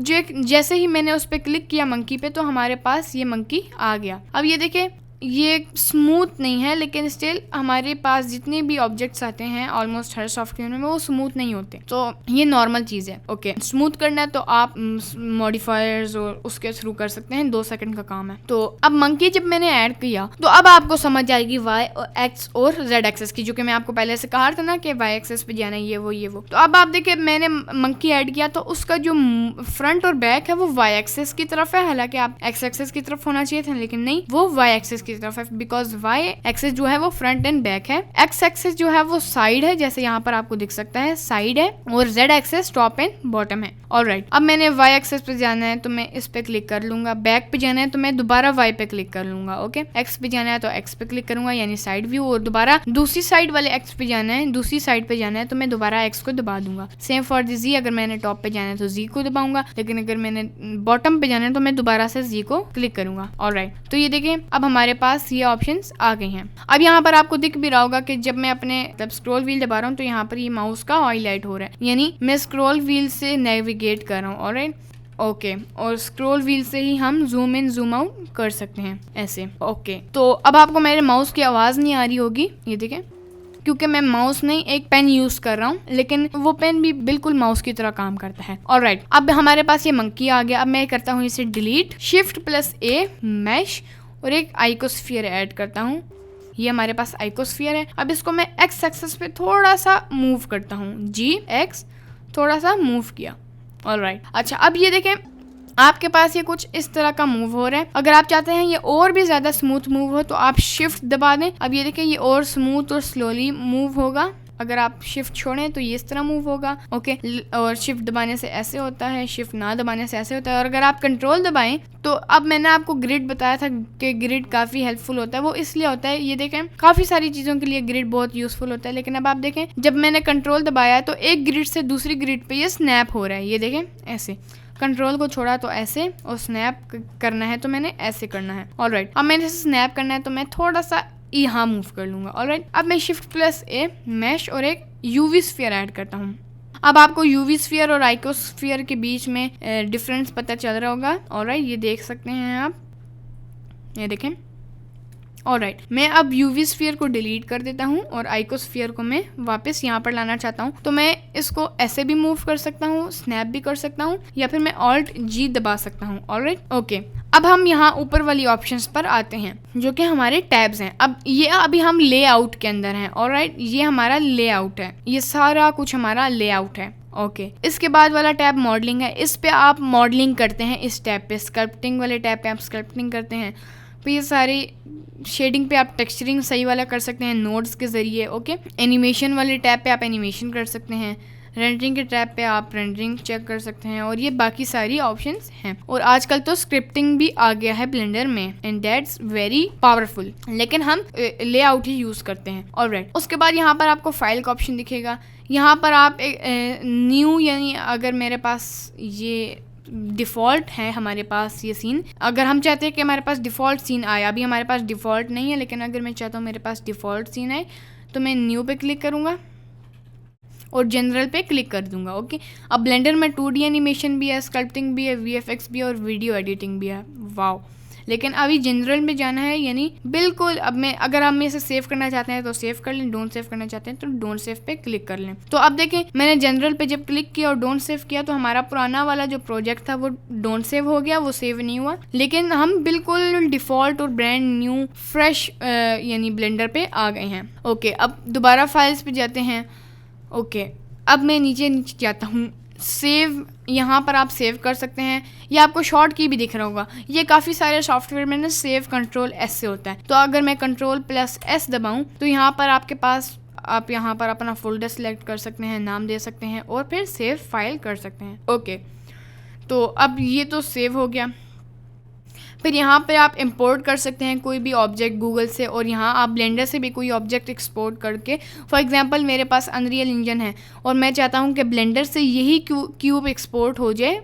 जैसे ही मैंने उस पर क्लिक किया मंकी पे, तो हमारे पास ये मंकी आ गया। अब ये देखिए, ये स्मूथ नहीं है, लेकिन स्टिल हमारे पास जितने भी ऑब्जेक्ट्स आते हैं ऑलमोस्ट हर सॉफ्टवेयर में वो स्मूथ नहीं होते, तो ये नॉर्मल चीज़ है। ओके, स्मूथ करना है तो आप मॉडिफायर्स और उसके थ्रू कर सकते हैं, 2 सेकंड का काम है। तो अब मंकी जब मैंने ऐड किया तो अब आपको समझ आएगी वाई और एक्स और जेड एक्सेस की, जो कि मैं आपको पहले से कहा था ना कि वाई एक्सेस पे जाना है, ये वो। तो अब आप देखिए, मैंने मंकी ऐड किया तो उसका जो फ्रंट और बैक है वो वाई एक्सेस की तरफ है। हालांकि आप एक्स एक्सेस की तरफ होना चाहिए था, लेकिन नहीं, वो वाई एक्सेस की तरफ है, बिकॉज वाई एक्सेस जो है वो फ्रंट एंड बैक है, एक्स एक्सेस जो है वो साइड है, जैसे यहाँ पर आपको दिख सकता है साइड है, और z axis top and bottom है। ऑलराइट, अब मैंने वाई एक्सेस पे जाना है तो मैं इस पे क्लिक कर लूंगा, बैक पे जाना है तो मैं दोबारा वाई पे क्लिक कर लूंगा। ओके, एक्स पे जाना है तो एक्स पे क्लिक करूंगा यानी साइड व्यू, और दोबारा दूसरी साइड वाले एक्स पे जाना है, दूसरी साइड पे जाना है तो मैं दोबारा एक्स को दबा दूंगा। सेम फॉर द जी, अगर मैंने टॉप पे जाना है तो जी को दबाऊंगा, लेकिन अगर मैंने बॉटम पे जाना है तो मैं दोबारा से जी को क्लिक करूंगा। ऑलराइट, तो ये देखें अब हमारे पास ये ऑप्शंस आ गए हैं। अब यहाँ पर आपको दिख भी रहा होगा कि जब मैं अपने मतलब स्क्रॉल व्हील दबा रहा हूँ तो यहाँ पर ये माउस का हाईलाइट हो रहा है, यानी मैं स्क्रॉल व्हील से नेविगेट कर रहा हूँ। ऑलराइट, ओके, और स्क्रॉल व्हील से ही हम जूम इन जूम आउट कर सकते हैं ऐसे। ओके, तो अब आपको मेरे माउस की आवाज़ नहीं आ रही होगी, ये देखें, क्योंकि मैं माउस नहीं एक पेन यूज कर रहा हूँ, लेकिन वो पेन भी बिल्कुल माउस की तरह काम करता है। ऑलराइट, अब हमारे पास ये मंकी आ गया। अब मैं करता हूँ इसे डिलीट, शिफ्ट प्लस ए मैश, और एक आइकोस्फीयर ऐड करता हूँ। ये हमारे पास आइकोस्फीयर है। अब इसको मैं एक्स एक्सेस पे थोड़ा सा मूव करता हूँ, जी एक्स थोड़ा सा मूव किया। ऑलराइट, अच्छा, अब ये देखें आपके पास ये कुछ इस तरह का मूव हो रहा है। अगर आप चाहते हैं ये और भी ज्यादा स्मूथ मूव हो तो आप शिफ्ट दबा दें। अब ये देखें ये और स्मूथ और स्लोली मूव होगा। अगर आप शिफ्ट छोड़ें तो ये इस तरह मूव होगा। ओके, और शिफ्ट दबाने से ऐसे होता है, शिफ्ट ना दबाने से ऐसे होता है। और अगर आप कंट्रोल दबाएं तो अब मैंने आपको ग्रिड बताया था कि ग्रिड काफ़ी हेल्पफुल होता है। वो इसलिए होता है, ये देखें काफ़ी सारी चीज़ों के लिए ग्रिड बहुत यूजफुल होता है। लेकिन अब आप देखें जब मैंने कंट्रोल दबाया तो एक ग्रिड से दूसरी ग्रिड पर ये स्नैप हो रहा है। ये देखें ऐसे, कंट्रोल को छोड़ा तो ऐसे, और स्नैप करना है तो मैंने ऐसे करना है। ऑलराइट, अब मैंने इसे स्नैप करना है तो मैं थोड़ा सा यहाँ मूव कर लूंगा। ऑलराइट, अब मैं शिफ्ट प्लस ए मैश और एक यूवी स्फीयर ऐड करता हूँ। अब आपको यूवी स्फीयर और आइकोस्फीयर के बीच में डिफरेंस पता चल रहा होगा। ऑलराइट, ये देख सकते हैं आप, ये देखें। ऑलराइट, मैं अब यूवी स्फीयर को डिलीट कर देता हूँ और आइकोस्फीयर को मैं वापस यहाँ पर लाना चाहता हूँ, तो मैं इसको ऐसे भी मूव कर सकता हूँ, स्नैप भी कर सकता हूँ, या फिर मैं ऑल्ट जी दबा सकता हूँ। ऑलराइट, ओके, अब हम यहाँ ऊपर वाली ऑप्शंस पर आते हैं जो कि हमारे टैब्स हैं। अब ये अभी हम लेआउट के अंदर हैं। ऑलराइट, ये हमारा लेआउट है, ये सारा कुछ हमारा लेआउट है। ओके, इसके बाद वाला टैब मॉडलिंग है। इस पे आप मॉडलिंग करते हैं, इस टैब पे स्कल्पटिंग वाले टैब पे आप स्कल्पटिंग करते हैं। तो ये सारी शेडिंग पे आप टेक्सचरिंग सही वाला कर सकते हैं नोड्स के जरिए। ओके, एनिमेशन वाले टैब पे आप एनिमेशन कर सकते हैं, रेंडरिंग के टैब पे आप रेंडरिंग चेक कर सकते हैं, और ये बाकी सारी ऑप्शंस हैं। और आजकल तो स्क्रिप्टिंग भी आ गया है ब्लेंडर में, एंड दैट्स वेरी पावरफुल, लेकिन हम लेआउट ही यूज करते हैं। ऑलराइट, उसके बाद यहाँ पर आपको फाइल का ऑप्शन दिखेगा। यहाँ पर आप एक न्यू, यानी अगर मेरे पास ये डिफ़ॉल्ट है हमारे पास ये सीन, अगर हम चाहते हैं कि हमारे पास डिफ़ॉल्ट सीन आए, अभी हमारे पास डिफ़ॉल्ट नहीं है, लेकिन अगर मैं चाहता हूँ मेरे पास डिफ़ॉल्ट सीन आए तो मैं न्यू पे क्लिक करूँगा और जनरल पे क्लिक कर दूंगा। ओके, अब ब्लेंडर में 2D एनिमेशन भी है, स्कल्पटिंग भी है, VFX भी है और वीडियो एडिटिंग भी है। वाओ, लेकिन अभी जनरल में जाना है, यानी बिल्कुल अब मैं अगर हम इसे सेव करना चाहते हैं तो सेव कर लें, डोंट सेव करना चाहते हैं तो डोंट सेव पे क्लिक कर लें। तो अब देखें मैंने जनरल पे जब क्लिक किया और डोंट सेव किया तो हमारा पुराना वाला जो प्रोजेक्ट था वो डोंट सेव हो गया, वो सेव नहीं हुआ, लेकिन हम बिल्कुल डिफ़ॉल्ट और ब्रांड न्यू फ्रेश यानी ब्लेंडर पे आ गए हैं। ओके, अब दोबारा फाइल्स पे जाते हैं। ओके, अब मैं नीचे जाता हूँ, सेव, यहाँ पर आप सेव कर सकते हैं। ये आपको शॉर्ट की भी दिख रहा होगा, ये काफ़ी सारे सॉफ्टवेयर में ना सेव कंट्रोल एस से होता है। तो अगर मैं कंट्रोल प्लस एस दबाऊँ तो यहाँ पर आपके पास, आप यहाँ पर अपना फोल्डर सेलेक्ट कर सकते हैं, नाम दे सकते हैं और फिर सेव फाइल कर सकते हैं। ओके, तो अब ये तो सेव हो गया। फिर यहाँ पे आप इंपोर्ट कर सकते हैं कोई भी ऑब्जेक्ट गूगल से, और यहाँ आप ब्लेंडर से भी कोई ऑब्जेक्ट एक्सपोर्ट करके, फॉर एग्जांपल मेरे पास अनरियल इंजन है और मैं चाहता हूँ कि ब्लेंडर से यही क्यूब एक्सपोर्ट हो जाए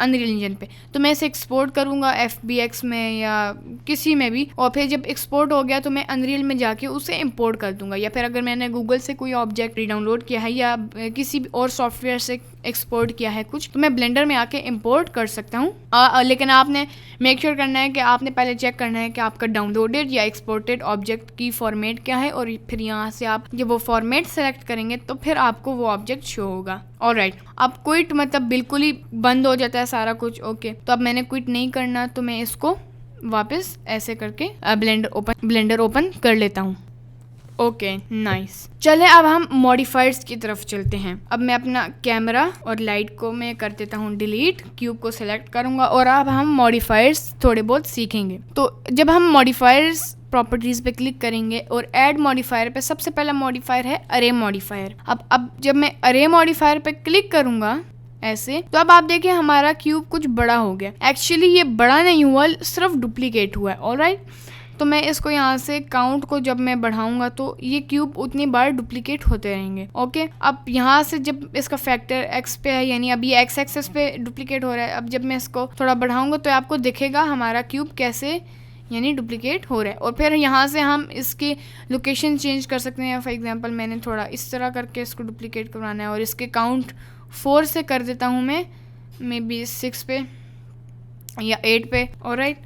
अनरियल इंजन पे, तो मैं इसे एक्सपोर्ट करूँगा FBX में या किसी में भी, और फिर जब एक्सपोर्ट हो गया तो मैं अनरियल में जाके उसे इंपोर्ट कर दूंगा। या फिर अगर मैंने गूगल से कोई ऑब्जेक्ट डाउनलोड किया है या किसी भी और सॉफ्टवेयर से एक्सपोर्ट किया है कुछ, तो मैं ब्लेंडर में आके इंपोर्ट कर सकता हूँ। लेकिन आपने मेक श्योर करना है कि आपने पहले चेक करना है कि आपका डाउनलोडेड या एक्सपोर्टेड ऑब्जेक्ट की फॉर्मेट क्या है, और फिर यहाँ से आप जब वो फॉर्मेट सेलेक्ट करेंगे तो फिर आपको वो ऑब्जेक्ट शो होगा। ऑलराइट, अब क्विट मतलब बिल्कुल ही बंद हो जाता है सारा कुछ। ओके, तो अब मैंने क्विट नहीं करना, तो मैं इसको वापस ऐसे करके ब्लेंडर ओपन कर लेता हूँ। Okay nice. चले अब हम मॉडिफायर्स की तरफ चलते हैं। अब मैं अपना कैमरा और लाइट को मैं कर देता हूँ डिलीट, क्यूब को सिलेक्ट करूंगा और अब हम मॉडिफायर्स थोड़े बहुत सीखेंगे। तो जब हम मॉडिफायर्स प्रॉपर्टीज पे क्लिक करेंगे और ऐड मॉडिफायर पे सबसे पहला मॉडिफायर है अरे मॉडिफायर। अब जब मैं अरे मॉडिफायर पे क्लिक करूंगा ऐसे, तो अब आप देखिए हमारा क्यूब कुछ बड़ा हो गया। एक्चुअली ये बड़ा नहीं हुआ, सिर्फ डुप्लीकेट हुआ है। ऑलराइट, तो मैं इसको यहाँ से काउंट को जब मैं बढ़ाऊंगा तो ये क्यूब उतनी बार डुप्लीकेट होते रहेंगे। ओके, अब यहाँ से जब इसका फैक्टर x पे है, यानी अभी x एक्सेस पे डुप्लीकेट हो रहा है, अब जब मैं इसको थोड़ा बढ़ाऊंगा तो आपको दिखेगा हमारा क्यूब कैसे यानी डुप्लीकेट हो रहा है। और फिर यहाँ से हम इसकी लोकेशन चेंज कर सकते हैं। फॉर एग्जांपल मैंने थोड़ा इस तरह करके इसको डुप्लीकेट करवाना है और इसके काउंट 4 से कर देता हूँ मैं, मे बी 6 पे या 8 पे। ऑलराइट,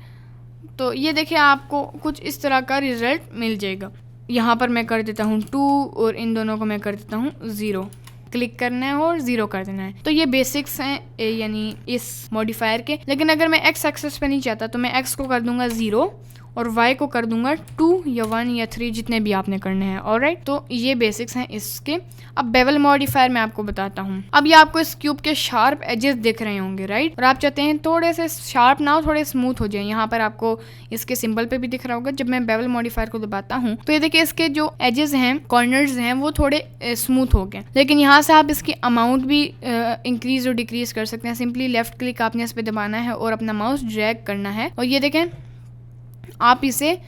तो ये देखिए आपको कुछ इस तरह का रिजल्ट मिल जाएगा। यहाँ पर मैं कर देता हूँ 2 और इन दोनों को मैं कर देता हूँ 0। क्लिक करना है और 0 कर देना है। तो ये बेसिक्स हैं यानी इस मॉडिफायर के। लेकिन अगर मैं x एक्सेस पे नहीं चाहता तो मैं x को कर दूंगा 0 और y को कर दूंगा 2 या 1 या 3, जितने भी आपने करने हैं। ऑलराइट, तो ये बेसिक्स हैं इसके। अब बेवल मॉडिफायर मैं आपको बताता हूँ। अब ये आपको इस क्यूब के शार्प एजेस दिख रहे होंगे, राइट, और आप चाहते हैं थोड़े से शार्प ना हो, थोड़े स्मूथ हो जाए। यहाँ पर आपको इसके सिंबल पे भी दिख रहा होगा। जब मैं बेवल मॉडिफायर को दबाता हूँ तो ये देखिए इसके जो एजेस हैं, कॉर्नर्स हैं, वो थोड़े स्मूथ हो गए। लेकिन यहाँ से आप इसकी अमाउंट भी इंक्रीज और डिक्रीज कर सकते हैं। सिंपली लेफ्ट क्लिक आपने इस पर दबाना है और अपना माउस ड्रैग करना है और ये देखें आप इसे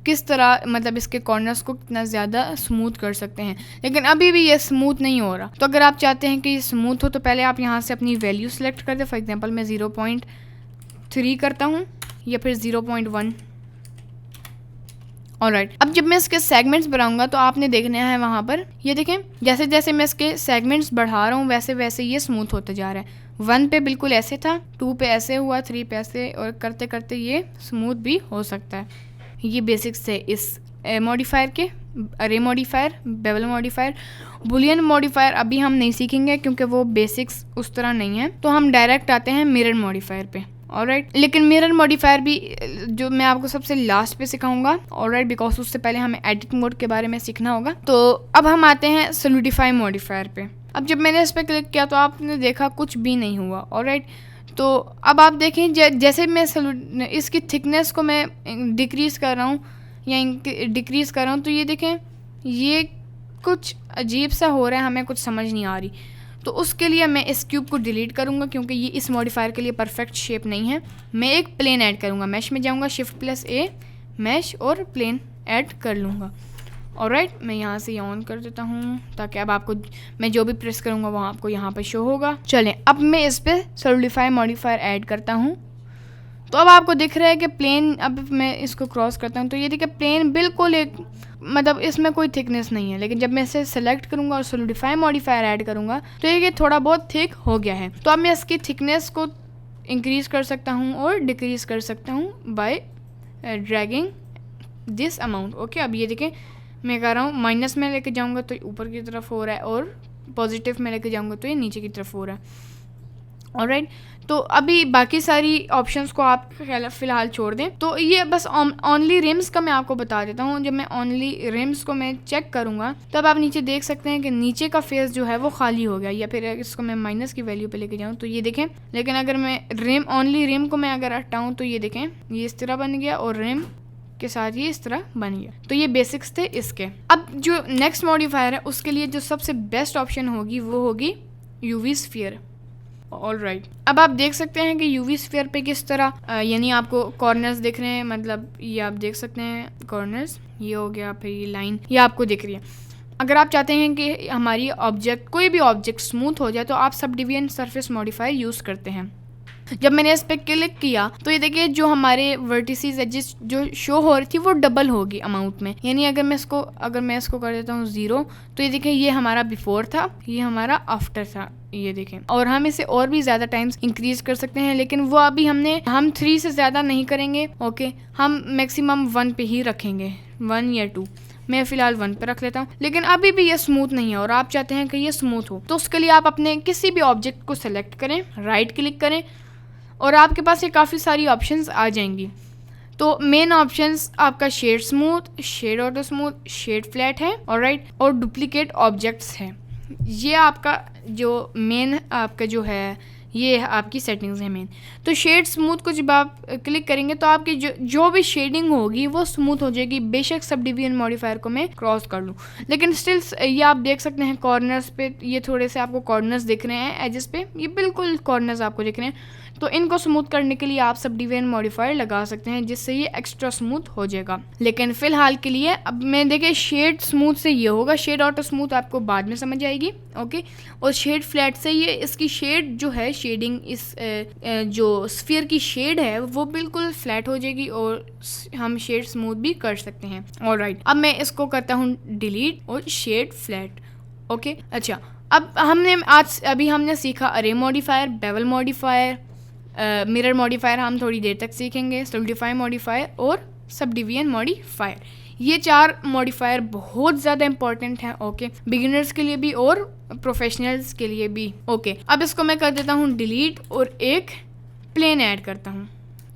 किस तरह, मतलब इसके कॉर्नर्स को कितना ज़्यादा स्मूथ कर सकते हैं। लेकिन अभी भी ये स्मूथ नहीं हो रहा। तो अगर आप चाहते हैं कि ये स्मूथ हो तो पहले आप यहाँ से अपनी वैल्यू सेलेक्ट कर दें। फॉर एग्जांपल मैं 0.3 करता हूँ या फिर 0.1। ऑलराइट, अब जब मैं इसके सेगमेंट्स बढ़ाऊंगा तो आपने देखना है वहाँ पर, ये देखें जैसे जैसे मैं इसके सेगमेंट्स बढ़ा रहा हूँ वैसे वैसे ये स्मूथ होता जा रहा है। 1 पे बिल्कुल ऐसे था, 2 पे ऐसे हुआ, 3 पे ऐसे, और करते करते ये स्मूथ भी हो सकता है। ये बेसिक्स है इस मॉडिफायर के। अरे modifier, bevel modifier, Boolean modifier अभी हम नहीं सीखेंगे क्योंकि वो बेसिक्स उस तरह नहीं है। तो हम डायरेक्ट आते हैं मिरर मॉडिफायर पे। ऑलराइट, लेकिन मिरर मॉडिफायर भी जो मैं आपको सबसे लास्ट पे सिखाऊंगा। ऑलराइट, बिकॉज उससे पहले हमें एडिट मोड के बारे में सीखना होगा। तो अब हम आते हैं सॉलिडिफाई मॉडिफायर पे। अब जब मैंने इस पर क्लिक किया तो आपने देखा कुछ भी नहीं हुआ। ऑलराइट, तो अब आप देखें जैसे मैं इसकी थिकनेस को मैं डिक्रीज़ कर रहा हूँ या डिक्रीज़ कर रहा हूँ तो ये देखें ये कुछ अजीब सा हो रहा है, हमें कुछ समझ नहीं आ रही। तो उसके लिए मैं इस क्यूब को डिलीट करूँगा क्योंकि ये इस मॉडिफायर के लिए परफेक्ट शेप नहीं है। मैं एक प्लेन ऐड करूँगा, मैश में जाऊँगा, Shift+A मैश और प्लेन ऐड कर लूँगा। ऑलराइट, मैं यहाँ से ऑन कर देता हूँ ताकि अब आपको मैं जो भी प्रेस करूँगा वो आपको यहाँ पर शो होगा। चलें, अब मैं इस पर सॉलिडिफाई मॉडिफायर ऐड करता हूँ। तो अब आपको दिख रहा है कि प्लेन, अब मैं इसको क्रॉस करता हूँ तो ये देखिए प्लेन बिल्कुल एक, मतलब इसमें कोई थिकनेस नहीं है। लेकिन जब मैं इसे सेलेक्ट करूँगा और सॉलिडिफाई मॉडिफायर ऐड करूँगा तो ये थोड़ा बहुत थिक हो गया है। तो अब मैं इसकी थिकनेस को इंक्रीज़ कर सकता हूँ और डिक्रीज़ कर सकता हूँ bye dragging this amount. Okay, अब ये देखें मैं कह रहा हूँ माइनस में लेके जाऊँगा तो ऊपर की तरफ हो रहा है और पॉजिटिव में लेके जाऊँगा तो ये नीचे की तरफ हो रहा है। ऑलराइट, तो अभी बाकी सारी ऑप्शंस को आप फ़िलहाल छोड़ दें। तो ये बस ओनली रिम्स का मैं आपको बता देता हूँ। जब मैं ओनली रिम्स को मैं चेक करूँगा तब आप नीचे देख सकते हैं कि नीचे का फेस जो है वो खाली हो गया। या फिर इसको मैं माइनस की वैल्यू पे लेके जाऊँ तो ये देखें, लेकिन अगर मैं ओनली रिम को मैं अगर हटाऊँ तो ये देखें ये इस तरह बन गया और रिम के साथ ये इस तरह बन गया। तो ये बेसिक्स थे इसके। अब जो नेक्स्ट मॉडिफायर है उसके लिए जो सबसे बेस्ट ऑप्शन होगी वो होगी यूवी स्फीयर। ऑलराइट, अब आप देख सकते हैं कि यूवी स्फीयर पे किस तरह यानी आपको कॉर्नर्स दिख रहे हैं, मतलब ये आप देख सकते हैं कॉर्नर्स, ये हो गया, फिर ये लाइन ये आपको दिख रही है। अगर आप चाहते हैं कि हमारी ऑब्जेक्ट कोई भी ऑब्जेक्ट स्मूथ हो जाए तो आप sub division surface modifier use करते हैं। जब मैंने इस पर क्लिक किया तो ये देखिए जो हमारे वर्टिसेस एजेस जो शो हो रही थी वो डबल होगी अमाउंट में। यानी अगर मैं इसको कर देता हूँ 0 तो ये देखें ये हमारा बिफोर था, ये हमारा आफ्टर था, ये देखें। और हम इसे और भी ज़्यादा टाइम्स इंक्रीज कर सकते हैं, लेकिन वो अभी हम 3 से ज़्यादा नहीं करेंगे। ओके, हम मैक्सिमम 1 पे ही रखेंगे, 1 या 2। मैं फ़िलहाल 1 पे रख लेता हूँ। लेकिन अभी भी ये स्मूथ नहीं है और आप चाहते हैं कि ये स्मूथ हो तो उसके लिए आप अपने किसी भी ऑब्जेक्ट को सेलेक्ट करें, राइट क्लिक करें और आपके पास ये काफ़ी सारी ऑप्शंस आ जाएंगी। तो मेन ऑप्शंस आपका shade smooth, shade auto smooth, shade flat है, ऑलराइट, और डुप्लीकेट ऑब्जेक्ट्स है। ये आपका जो मेन आपका जो है ये आपकी सेटिंग्स है मेन। तो शेड स्मूथ को जब आप क्लिक करेंगे तो आपकी जो भी शेडिंग होगी वो स्मूथ हो जाएगी। बेशक सब डिवीजन मॉडिफायर को मैं क्रॉस कर लूँ, लेकिन स्टिल ये आप देख सकते हैं कॉर्नर्स पे ये थोड़े से आपको कॉर्नर्स दिख रहे हैं, एजेस पे ये बिल्कुल कॉर्नर्स आपको दिख रहे हैं। तो इनको स्मूथ करने के लिए आप सब डिवीजन मॉडिफायर लगा सकते हैं, जिससे ये एक्स्ट्रा स्मूथ हो जाएगा। लेकिन फिलहाल के लिए अब मैं देखिए शेड स्मूथ से ये होगा, शेड ऑटो स्मूथ आपको बाद में समझ आएगी, ओके। और शेड फ्लैट से ये इसकी शेड जो है, शेडिंग इस जो स्फीयर की शेड है वो बिल्कुल फ्लैट हो जाएगी और हम शेड स्मूथ भी कर सकते हैं, ऑलराइट। अब मैं इसको करता हूँ डिलीट और शेड फ्लैट, ओके। अच्छा, अब अभी हमने सीखा अरे modifier, bevel modifier, mirror modifier हम थोड़ी देर तक सीखेंगे, सॉलिडिफाई मॉडिफायर और सब डिवीजन मॉडिफायर। ये 4 मॉडिफायर बहुत ज़्यादा इंपॉर्टेंट हैं, ओके, बिगिनर्स के लिए भी और प्रोफेशनल्स के लिए भी, ओके। अब इसको मैं कर देता हूँ डिलीट और एक प्लेन ऐड करता हूँ।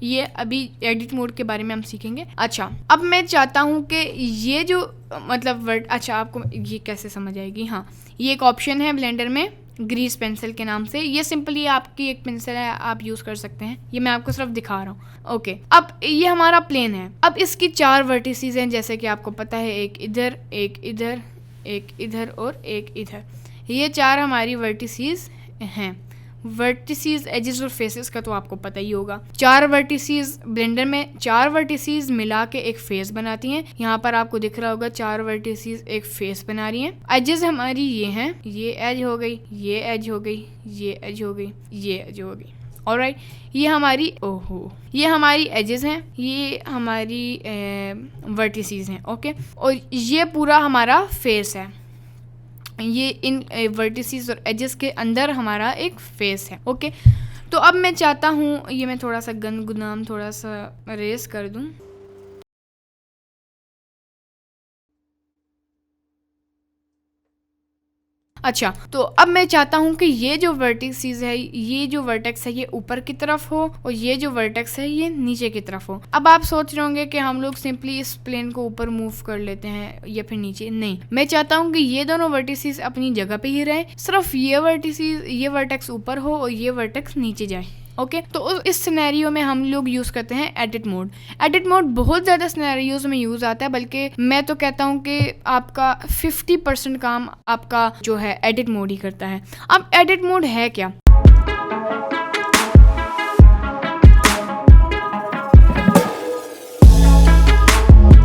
ये अभी एडिट मोड के बारे में हम सीखेंगे। अच्छा, अब मैं चाहता हूँ कि ये जो मतलब वर्ड, अच्छा आपको ये कैसे समझ आएगी, हाँ, ये एक ऑप्शन है ब्लेंडर में ग्रीस पेंसिल के नाम से। ये सिंपली आपकी एक पेंसिल है, आप यूज़ कर सकते हैं। ये मैं आपको सिर्फ दिखा रहा हूँ, ओके। अब ये हमारा प्लेन है। अब इसकी 4 वर्टिसेस हैं, जैसे कि आपको पता है, एक इधर, एक इधर, एक इधर और एक इधर। ये 4 हमारी वर्टिसेस हैं। वर्टिसेस, एजेस और फेसेस का तो आपको पता ही होगा। 4 वर्टिसेस ब्लेंडर में 4 वर्टिसेस मिला के एक फेस बनाती हैं। यहाँ पर आपको दिख रहा होगा 4 वर्टिसेस एक फेस बना रही हैं। एजेस हमारी ये हैं, ये एज हो गई, ये एज हो गई, ये एज हो गई, ये एज हो गई, ऑलराइट। ये हमारी ये हमारी एजेस हैं, ये हमारी वर्टिसेस हैं, ओके। और ये पूरा हमारा फेस है। ये इन वर्टिसेस और एजेस के अंदर हमारा एक फेस है, ओके। तो अब मैं चाहता हूँ ये मैं थोड़ा सा गुनाम थोड़ा सा रेस कर दूँ। अच्छा, तो अब मैं चाहता हूँ कि ये जो वर्टिसेस है, ये जो वर्टेक्स है ये ऊपर की तरफ हो और ये जो वर्टेक्स है ये नीचे की तरफ हो। अब आप सोच रहे होंगे कि हम लोग सिंपली इस प्लेन को ऊपर मूव कर लेते हैं या फिर नीचे। नहीं, मैं चाहता हूँ कि ये दोनों वर्टिसेस अपनी जगह पे ही रहे, सिर्फ ये वर्टिसेस, ये वर्टेक्स ऊपर हो और ये वर्टेक्स नीचे जाए, ओके। तो इस सिनेरियो में हम लोग यूज़ करते हैं एडिट मोड। एडिट मोड बहुत ज़्यादा सिनेरियोज में यूज़ आता है, बल्कि मैं तो कहता हूँ कि आपका 50% काम आपका जो है एडिट मोड ही करता है। अब एडिट मोड है क्या?